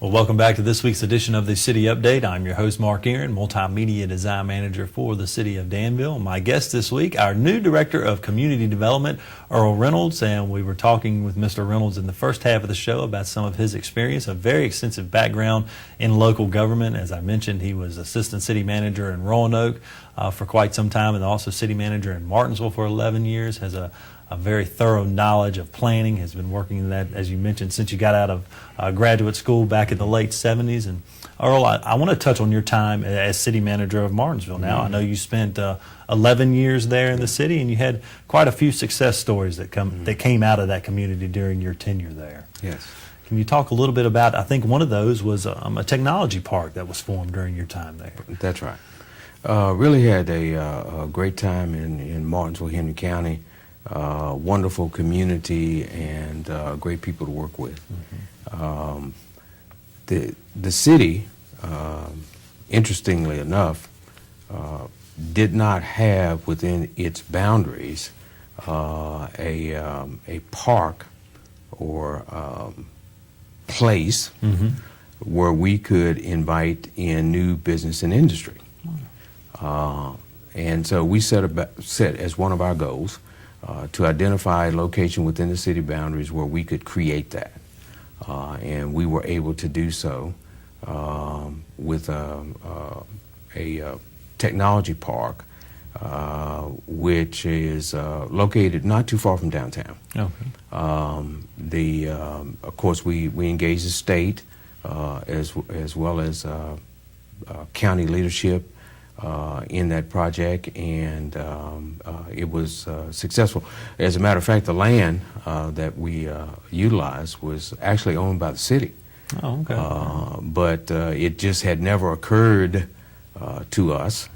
Well, welcome back to this week's edition of the City Update. I'm your host, Mark Aaron, Multimedia Design Manager for the City of Danville. My guest this week, our new Director of Community Development, Earl Reynolds, and we were talking with Mr. Reynolds in the first half of the show about some of his experience, a very extensive background in local government. As I mentioned, he was Assistant City Manager in Roanoke for quite some time, and also City Manager in Martinsville for 11 years, has a very thorough knowledge of planning, has been working in that, as you mentioned, since you got out of graduate school back in the late 70s. And Earl, I want to touch on your time as city manager of Martinsville now. I know you spent 11 years there in the city, and you had quite a few success stories that came out of that community during your tenure there. Yes. Can you talk a little bit about, I think one of those was a technology park that was formed during your time there. That's right. Really had a great time in Martinsville, Henry County. Wonderful community and great people to work with. The city, interestingly enough, did not have within its boundaries a park or place where we could invite in new business and industry. And so we set as one of our goals to identify a location within the city boundaries where we could create that. And we were able to do so with a technology park, which is located not too far from downtown. Okay. Of course, we engaged the state as well as county leadership in that project, and it was successful. As a matter of fact, the land that we utilized was actually owned by the city. Oh, okay. But it just had never occurred to us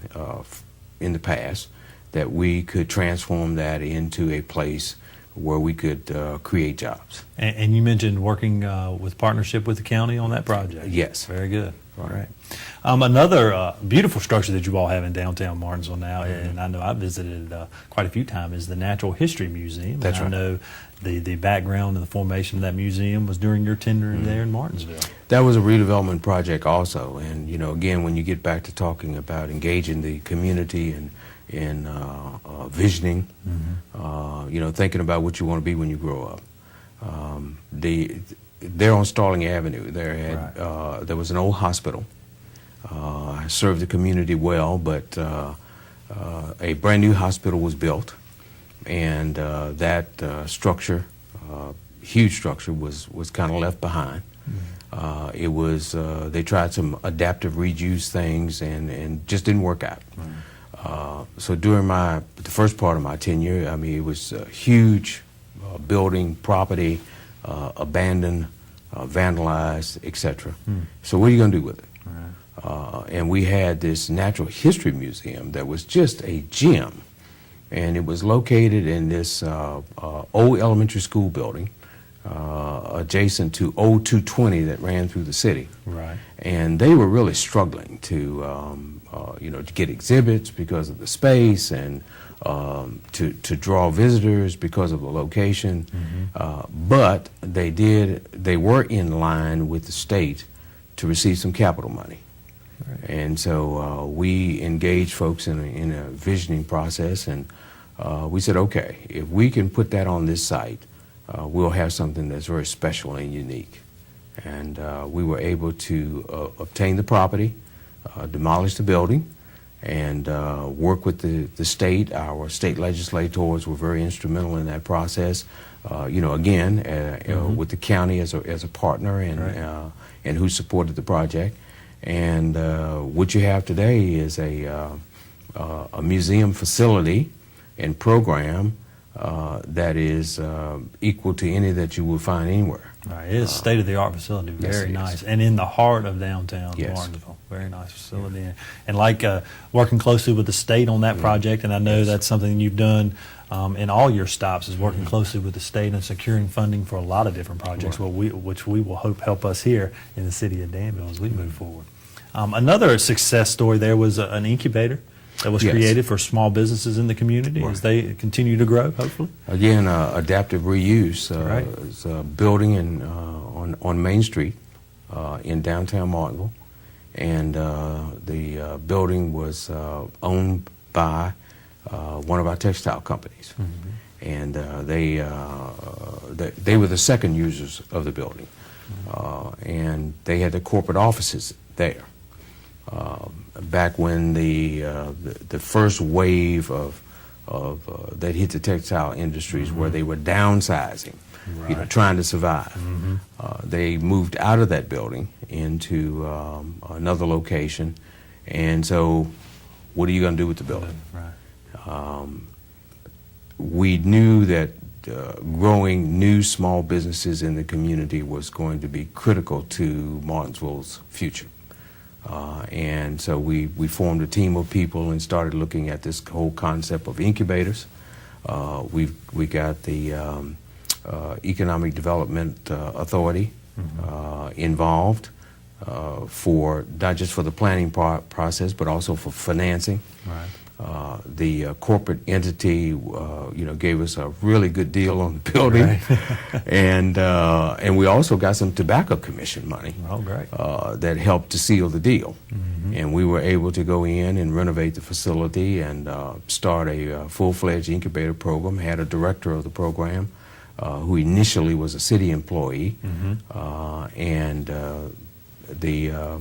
in the past that we could transform that into a place where we could create jobs. And you mentioned working with partnership with the county on that project. Yes. Very good. All right. Another beautiful structure that you all have in downtown Martinsville now, and I know I visited quite a few times, is the Natural History Museum. That's right. I know the background and the formation of that museum was during your tenure there in Martinsville. That was a redevelopment project also, and you know, again, when you get back to talking about engaging the community and visioning, you know, thinking about what you want to be when you grow up. There on Starling Avenue, there was an old hospital. I served the community well, but a brand new hospital was built, and that structure, huge structure, was kind of left behind. It was they tried some adaptive reuse things and just didn't work out. So during the first part of my tenure, I mean, it was a huge building, property, abandoned, vandalized, etc. So what are you going to do with it? And we had this Natural History Museum that was just a gem, and it was located in this old elementary school building adjacent to old 220 that ran through the city. Right. And they were really struggling to you know, to get exhibits because of the space, and to draw visitors because of the location. But they were in line with the state to receive some capital money. Right. And so we engaged folks in a visioning process, and we said, okay, if we can put that on this site, we'll have something that's very special and unique. And we were able to obtain the property, demolish the building, and work with the state. Our state legislators were very instrumental in that process. You know, again, with the county as a partner, and who supported the project. And what you have today is a museum facility and program that is equal to any that you will find anywhere. Right. It is a state-of-the-art facility, very nice, and in the heart of downtown Martinsville. Very nice facility, and like working closely with the state on that project. And I know that's something you've done in all your stops, is working closely with the state and securing funding for a lot of different projects, which we will hope help us here in the city of Danville as we move forward. Another success story there was an incubator that was created for small businesses in the community as they continue to grow, hopefully. Again, adaptive reuse. It's a building on Main Street in downtown Martinsville, and the building was owned by one of our textile companies, and they were the second users of the building, and they had the corporate offices there. Back when the first wave of that hit the textile industries, where they were downsizing, trying to survive. They moved out of that building into another location, and so what are you going to do with the building? We knew that growing new small businesses in the community was going to be critical to Martinsville's future. And so we formed a team of people and started looking at this whole concept of incubators. We got the Economic Development Authority involved for not just for the planning process, but also for financing. The corporate entity, gave us a really good deal on the building, and we also got some Tobacco Commission money. That helped to seal the deal, and we were able to go in and renovate the facility and start a full-fledged incubator program. Had a director of the program who initially was a city employee, and the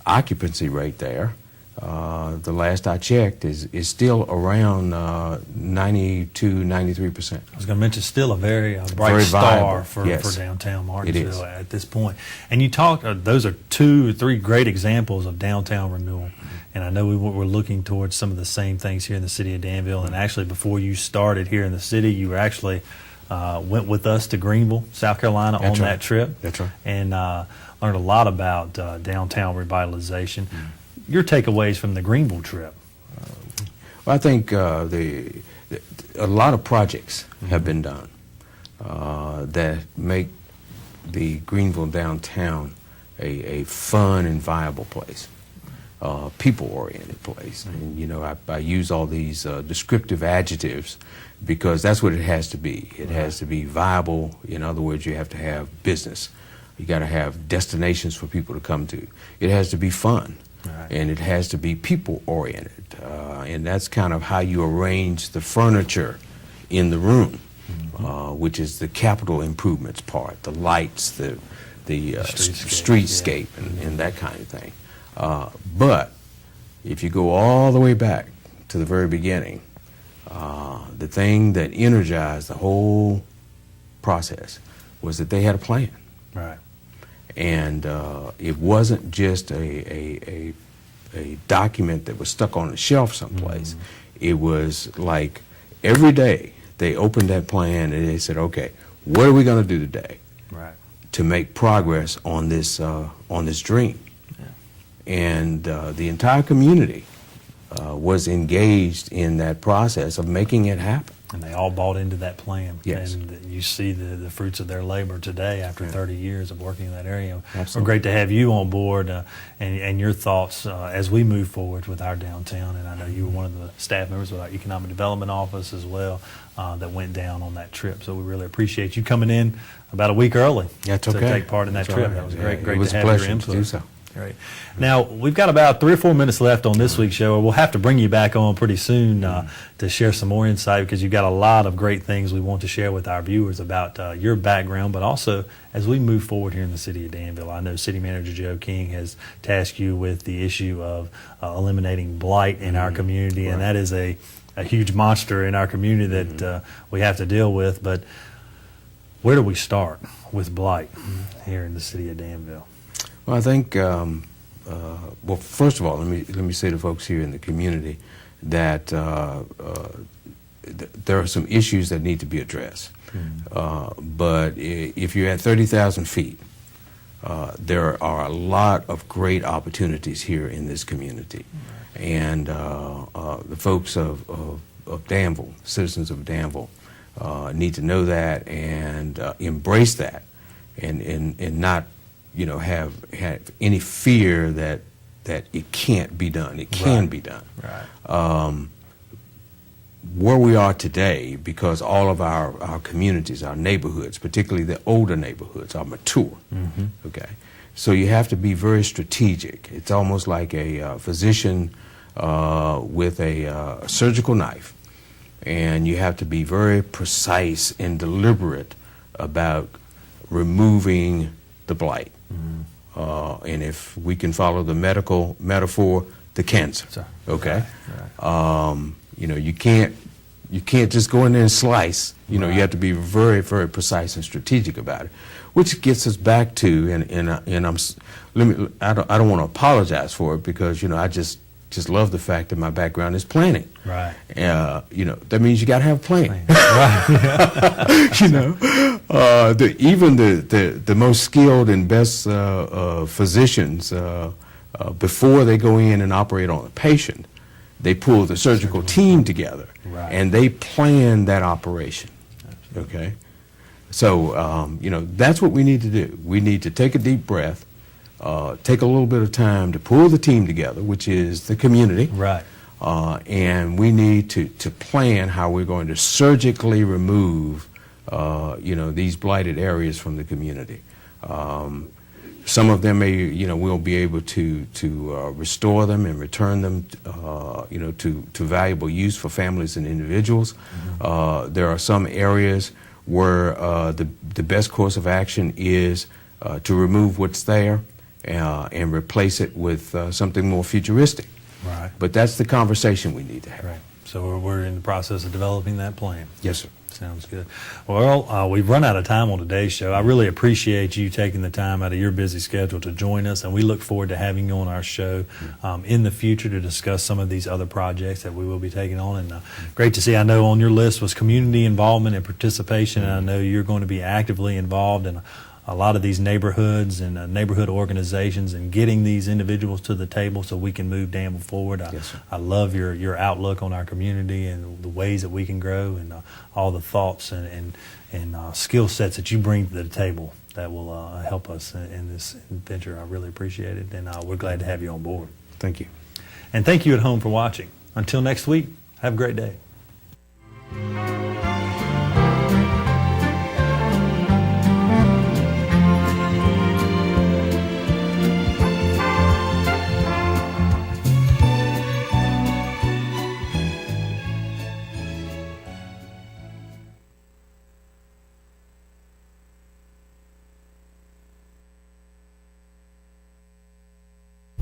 occupancy rate there, the last I checked, is still around 92, 93%. I was going to mention, still a very bright star for downtown Martinsville at this point. And you talked; those are 2 or 3 great examples of downtown renewal. And I know we're looking towards some of the same things here in the city of Danville. And actually, before you started here in the city, you were actually went with us to Greenville, South Carolina, on that trip. That's right. And learned a lot about downtown revitalization. Your takeaways from the Greenville trip? Well, I think a lot of projects have been done that make the Greenville downtown a fun and viable place, people-oriented place. And I use all these descriptive adjectives because that's what it has to be. It has to be viable. In other words, you have to have business. You got to have destinations for people to come to. It has to be fun. And it has to be people-oriented, and that's kind of how you arrange the furniture in the room, which is the capital improvements part, the lights, the streetscape, and that kind of thing. But if you go all the way back to the very beginning, the thing that energized the whole process was that they had a plan. And it wasn't just a document that was stuck on a shelf someplace. It was like every day they opened that plan and they said, okay, what are we going to do today to make progress on this dream? And the entire community was engaged in that process of making it happen. And they all bought into that plan. Yes. And you see the fruits of their labor today after 30 years of working in that area. Absolutely. We're great to have you on board and your thoughts as we move forward with our downtown. And I know you were one of the staff members with our Economic Development Office as well that went down on that trip. So we really appreciate you coming in about a week early to take part in that trip. That was great to have your input. To do so. Great. Now, we've got about 3 or 4 minutes left on this week's show. We'll have to bring you back on pretty soon to share some more insight, because you've got a lot of great things we want to share with our viewers about your background, but also as we move forward here in the city of Danville. I know City Manager Joe King has tasked you with the issue of eliminating blight in our community, and that is a huge monster in our community that we have to deal with. But where do we start with blight here in the city of Danville? Well, I think, well, first of all, let me say to folks here in the community that there are some issues that need to be addressed. But if you're at 30,000 feet, there are a lot of great opportunities here in this community. And the folks of Danville, citizens of Danville, need to know that and embrace that, and not have any fear that it can't be done. It can be done. where we are today, because all of our communities, our neighborhoods, particularly the older neighborhoods, are mature. Okay, so you have to be very strategic. It's almost like a physician with a surgical knife, and you have to be very precise and deliberate about removing the blight. And if we can follow the medical metaphor, the cancer. Okay, right. You know, you can't just go in there and slice. You know, you have to be very, very precise and strategic about it, which gets us back to I don't want to apologize for it, because, you know, I just love the fact that my background is planning. Right. You know, that means you got to have a plan. Right. You know, even the most skilled and best physicians, before they go in and operate on a patient, they pull the surgical team together, and they plan that operation. Okay? So, you know, that's what we need to do. We need to take a deep breath, take a little bit of time to pull the team together, which is the community. Right. And we need to plan how we're going to surgically remove, you know, these blighted areas from the community. Some of them may, you know, we'll be able to restore them and return them, you know, to valuable use for families and individuals. There are some areas where the best course of action is to remove what's there and replace it with something more futuristic. Right. But that's the conversation we need to have. Right. So we're in the process of developing that plan. Yes, sir. Sounds good. Well, Earl, we've run out of time on today's show. I really appreciate you taking the time out of your busy schedule to join us, and we look forward to having you on our show in the future to discuss some of these other projects that we will be taking on. And great to see, I know on your list was community involvement and participation, and I know you're going to be actively involved in a lot of these neighborhoods and neighborhood organizations and getting these individuals to the table so we can move Danville forward. I love your outlook on our community and the ways that we can grow, and all the thoughts and skill sets that you bring to the table that will help us in this venture. I really appreciate it, and we're glad to have you on board. Thank you. And thank you at home for watching. Until next week, have a great day.